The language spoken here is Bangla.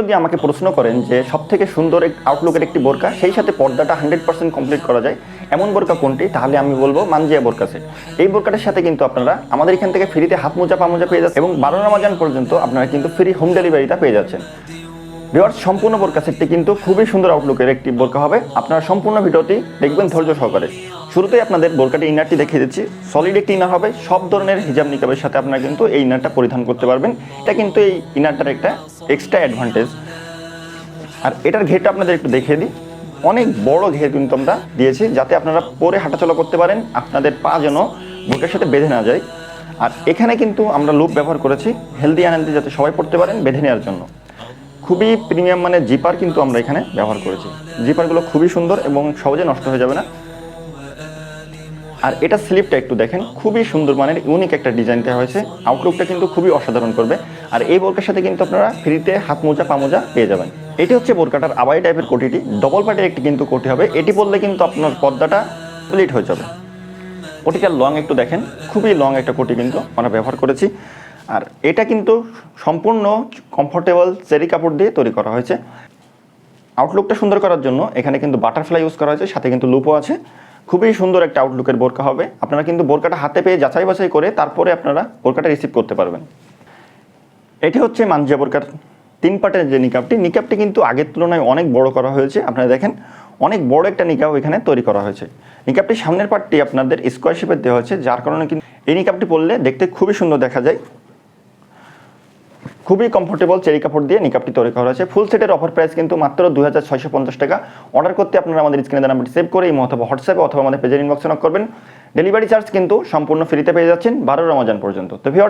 যদি আমাকে প্রশ্ন করেন যে সবথেকে সুন্দর আউটলুকের একটি বোরকা, সেই সাথে পর্দাটা 100% কমপ্লিট করা যায় এমন বোরকা কোনটি, তাহলে আমি বলবো মানজিয়া বোরকা সেট। এই বোরকাটার সাথে কিন্তু আপনারা আমাদের এখান থেকে ফ্রিতে হাত মোজা পা মোজা পেয়ে যাচ্ছেন এবং 12 রমজান পর্যন্ত আপনারা কিন্তু ফ্রি হোম ডেলিভারিটা পেয়ে যাচ্ছেন। ভিউয়ার্স, সম্পূর্ণ বোরকা সেটটি কিন্তু খুবই সুন্দর আউটলুকের একটি বোরকা হবে। আপনারা সম্পূর্ণ ভিডিওটি দেখবেন ধৈর্য সহকারে। শুরুতেই আপনাদের বোরকাটি ইনারটি দেখিয়ে দিচ্ছি। সলিড একটি ইনার হবে, সব ধরনের হিজাব নিকাবের সাথে আপনারা কিন্তু এই ইনারটা পরিধান করতে পারবেন। এটা কিন্তু এই ইনারটার একটা এক্সট্রা অ্যাডভান্টেজ। আর এটার ঘেরটা আপনাদের একটু দেখিয়ে দিই। অনেক বড় ঘের কিন্তু আমরা দিয়েছি, যাতে আপনারা পরে হাঁটাচলা করতে পারেন, আপনাদের পা যেন বোরকার সাথে বেঁধে না যায়। আর এখানে কিন্তু আমরা লুপ ব্যবহার করেছি হেলদি আনহেলদি যাতে সবাই পড়তে পারেন বেঁধে নেওয়ার জন্য। খুবই প্রিমিয়াম মানের জিপার কিন্তু আমরা এখানে ব্যবহার করেছি। জিপারগুলো খুবই সুন্দর এবং সহজে নষ্ট হয়ে যাবে না। আর এটা স্লিপটা একটু দেখেন, খুবই সুন্দর মানের ইউনিক একটা ডিজাইন দেওয়া হয়েছে। আউটলুকটা কিন্তু খুবই অসাধারণ করবে। আর এই বোরকার সাথে কিন্তু আপনারা ফ্রিতে হাত মোজা পা মোজা পেয়ে যাবেন। এটি হচ্ছে বোরকাটার আবাই টাইপের কোটিটি, ডবল পার্টের একটি কিন্তু কোটি হবে। এটি পরলে কিন্তু আপনার পর্দাটা কমপ্লিট হয়ে যাবে। কোটিটার লং একটু দেখেন, খুবই লং একটা কোটি কিন্তু আমরা ব্যবহার করেছি। আর এটা কিন্তু সম্পূর্ণ কমফোর্টেবল চেরি কাপড় দিয়ে তৈরি করা হয়েছে। আউটলুকটা সুন্দর করার জন্য এখানে কিন্তু বাটারফ্লাই ইউজ করা হয়েছে, সাথে কিন্তু লুপও আছে। খুবই সুন্দর একটা আউটলুকের বোরকা হবে। আপনারা কিন্তু বোরকাটা হাতে পেয়ে যাচাই বাছাই করে তারপরে আপনারা বোরকাটা রিসিভ করতে পারবেন। এটি হচ্ছে মানজিয়া বোরকার 3 পার্টের যে নিকাবটি কিন্তু আগের তুলনায় অনেক বড় করা হয়েছে। আপনারা দেখেন, অনেক বড় একটা নিকাব এখানে তৈরি করা হয়েছে। নিকাবটির সামনের পার্টটি আপনাদের স্কোয়ার শেপের দেওয়া হয়েছে, যার কারণে কিন্তু এই নিকাবটি পরলে দেখতে খুবই সুন্দর দেখা যায়। খুবই কমফোর্টেবল চেরি কাপড় দিয়ে নিকাবটি তৈরি করা হয়েছে। ফুল সেটের অফার প্রাইস কিন্তু মাত্র 2650 টাকা। অর্ডার করতে আপনারা আমাদের স্ক্রিনে দেওয়া নাম্বারটি সেভ করে এই অথবা হোয়াটসঅ্যাপে অথবা আমাদের পেজের ইনবক্সে নক করবেন। ডেলিভারি চার্জ কিন্তু সম্পূর্ণ ফ্রিতে পেয়ে যাচ্ছেন 12 রমজান পর্যন্ত। তো ভিউয়ার্স,